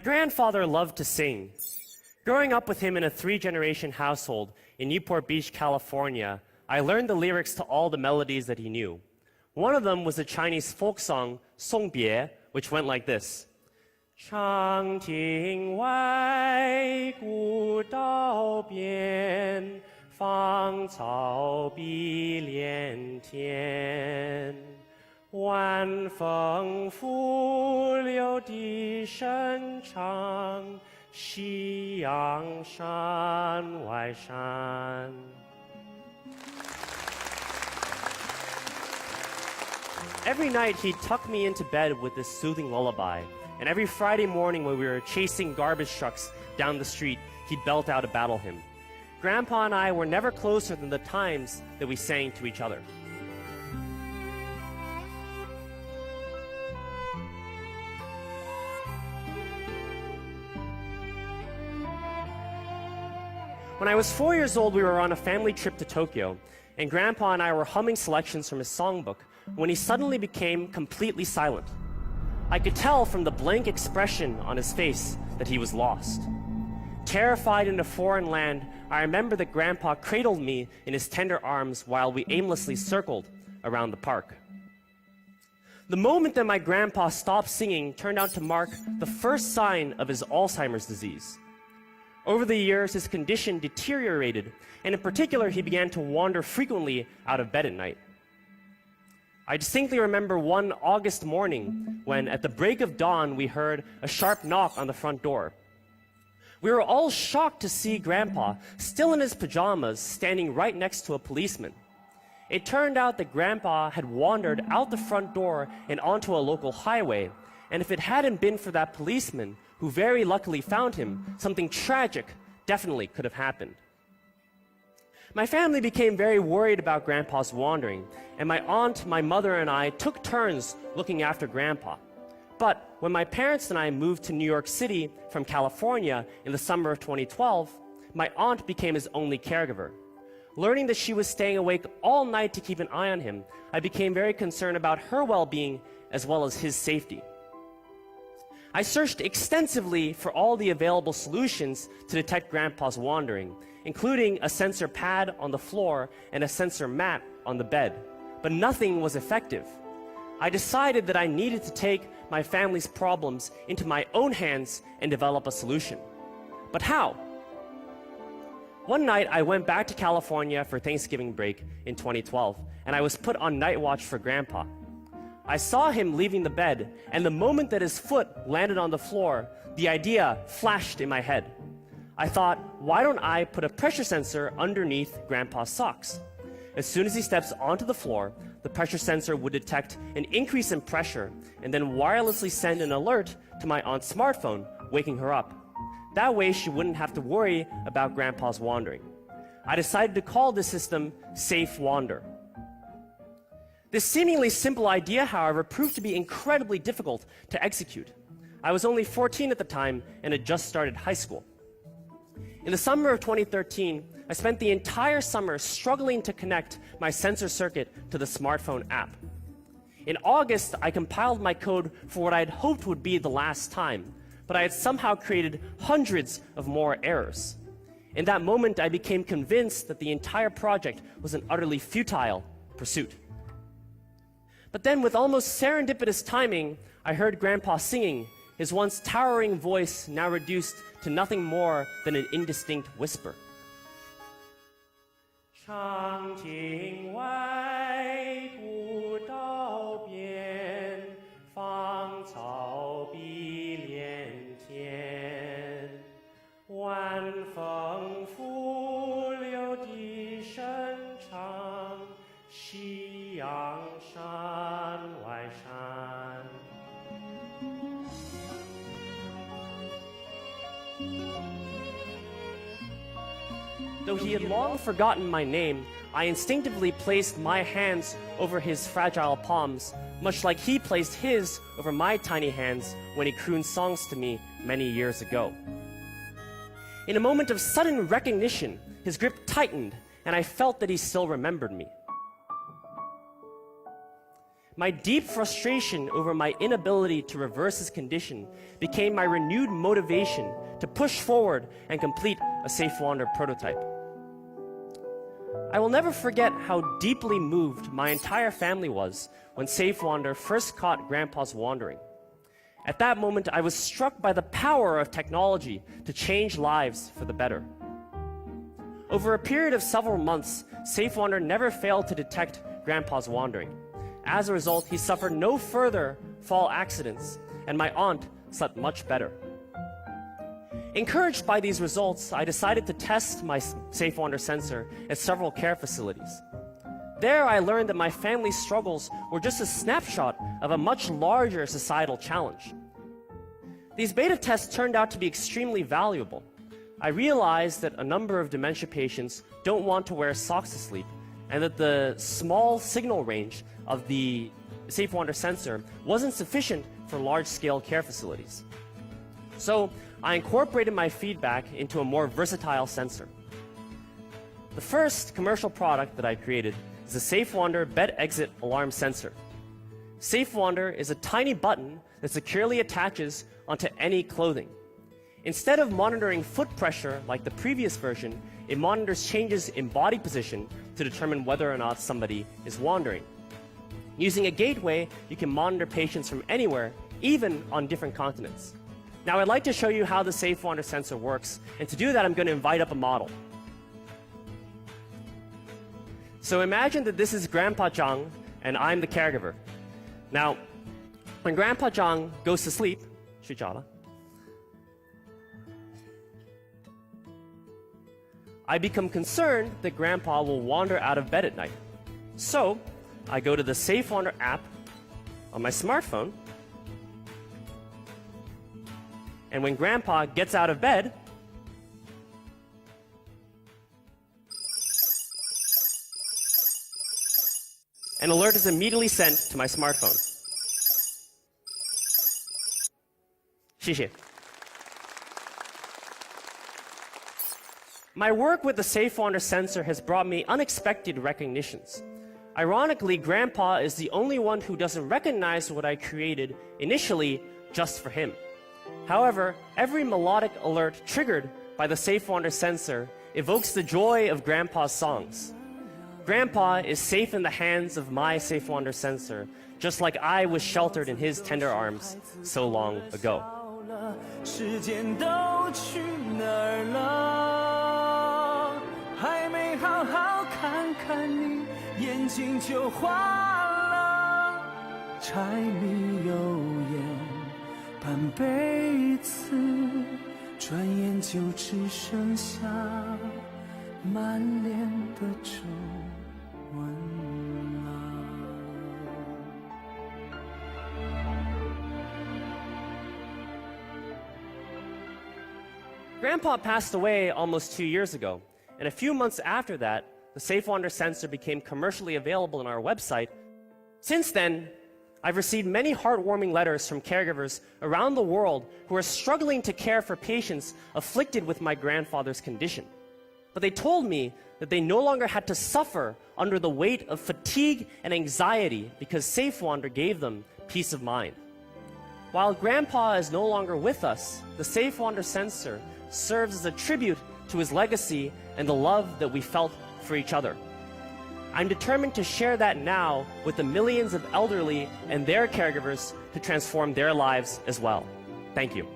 grandfather loved to sing. Growing up with him in a 3-generation household in Newport Beach, California, I learned the lyrics to all the melodies that he knew. One of them was a Chinese folk song, Song Bie, which went like this. 长亭外，古道边，芳草碧连天。晚风拂柳笛声长，夕阳山外山。Every night he'd tuck me into bed with this soothing lullaby, and every Friday morning when we were chasing garbage trucks down the street, he'd belt out a battle hymn. Grandpa and I were never closer than the times that we sang to each other. When I was 4 years old, we were on a family trip to Tokyo, and Grandpa and I were humming selections from his songbook when he suddenly became completely silent. I could tell from the blank expression on his face that he was lost. Terrified in a foreign land, I remember that Grandpa cradled me in his tender arms while we aimlessly circled around the park. The moment that my grandpa stopped singing turned out to mark the first sign of his Alzheimer's disease. Over the years, his condition deteriorated, and in particular, he began to wander frequently out of bed at night. I distinctly remember one August morning when, at the break of dawn, we heard a sharp knock on the front door. We were all shocked to see Grandpa, still in his pajamas, standing right next to a policeman. It turned out that Grandpa had wandered out the front door and onto a local highway, and if it hadn't been for that policeman, who very luckily found him, something tragic definitely could have happened. My family became very worried about Grandpa's wandering, and my aunt, my mother, and I took turns looking after Grandpa. But when my parents and I moved to New York City from California in the summer of 2012, my aunt became his only caregiver. Learning that she was staying awake all night to keep an eye on him, I became very concerned about her well-being as well as his safety. I searched extensively for all the available solutions to detect Grandpa's wandering, including a sensor pad on the floor and a sensor mat on the bed, but nothing was effective. I decided that I needed to take my family's problems into my own hands and develop a solution. But how? One night, I went back to California for Thanksgiving break in 2012, and I was put on night watch for Grandpa. I saw him leaving the bed, and the moment that his foot landed on the floor, the idea flashed in my head. I thought, why don't I put a pressure sensor underneath Grandpa's socks? As soon as he steps onto the floor, the pressure sensor would detect an increase in pressure and then wirelessly send an alert to my aunt's smartphone, waking her up. That way, she wouldn't have to worry about Grandpa's wandering. I decided to call this system SafeWander. This seemingly simple idea, however, proved to be incredibly difficult to execute. I was only 14 at the time and had just started high school. In the summer of 2013, I spent the entire summer struggling to connect my sensor circuit to the smartphone app. In August, I compiled my code for what I had hoped would be the last time, but I had somehow created hundreds of more errors. In that moment, I became convinced that the entire project was an utterly futile pursuit. But then, with almost serendipitous timing, I heard Grandpa singing, his once towering voice now reduced to nothing more than an indistinct whisper. 长亭外，古道边，芳草碧连天。晚风拂柳笛声长，夕阳山外山。 Though he had long forgotten my name, I instinctively placed my hands over his fragile palms, much like he placed his over my tiny hands when he crooned songs to me many years ago. In a moment of sudden recognition, his grip tightened, and I felt that he still remembered me. My deep frustration over my inability to reverse his condition became my renewed motivation to push forward and complete a SafeWander prototype. I will never forget how deeply moved my entire family was when SafeWander first caught Grandpa's wandering. At that moment, I was struck by the power of technology to change lives for the better. Over a period of several months, SafeWander never failed to detect Grandpa's wandering. As a result, he suffered no further fall accidents, and my aunt slept much better. Encouraged by these results, I decided to test my SafeWander sensor at several care facilities. There, I learned that my family's struggles were just a snapshot of a much larger societal challenge. These beta tests turned out to be extremely valuable. I realized that a number of dementia patients don't want to wear socks to sleep, and that the small signal range of the SafeWander sensor wasn't sufficient for large-scale care facilities. So I incorporated my feedback into a more versatile sensor. The first commercial product that I created is the SafeWander bed exit alarm sensor. SafeWander is a tiny button that securely attaches onto any clothing. Instead of monitoring foot pressure like the previous version, it monitors changes in body position to determine whether or not somebody is wandering. Using a gateway, you can monitor patients from anywhere, even on different continents. Now, I'd like to show you how the SafeWander sensor works, and to do that, I'm going to invite up a model. So imagine that this is Grandpa Zhang, and I'm the caregiver. Now, when Grandpa Zhang goes to sleep, 睡着了, I become concerned that Grandpa will wander out of bed at night. So, I go to the SafeWander app on my smartphone, and when Grandpa gets out of bed, an alert is immediately sent to my smartphone. 谢谢. My work with the SafeWander sensor has brought me unexpected recognitions. Ironically, Grandpa is the only one who doesn't recognize what I created initially just for him. However, every melodic alert triggered by the SafeWander sensor evokes the joy of Grandpa's songs. Grandpa is safe in the hands of my SafeWander sensor, just like I was sheltered in his tender arms so long ago. 时间都去哪儿了？还没好好看看你，眼睛就花了。柴米油盐半辈子，转眼就只剩下满脸的皱纹了。Grandpa passed away almost 2 years ago, and a few months after that, the SafeWander sensor became commercially available on our website. Since then, I've received many heartwarming letters from caregivers around the world who are struggling to care for patients afflicted with my grandfather's condition. But they told me that they no longer had to suffer under the weight of fatigue and anxiety because SafeWander gave them peace of mind. While Grandpa is no longer with us, the SafeWander sensor serves as a tribute to his legacy and the love that we felt for each other. I'm determined to share that now with the millions of elderly and their caregivers to transform their lives as well. Thank you.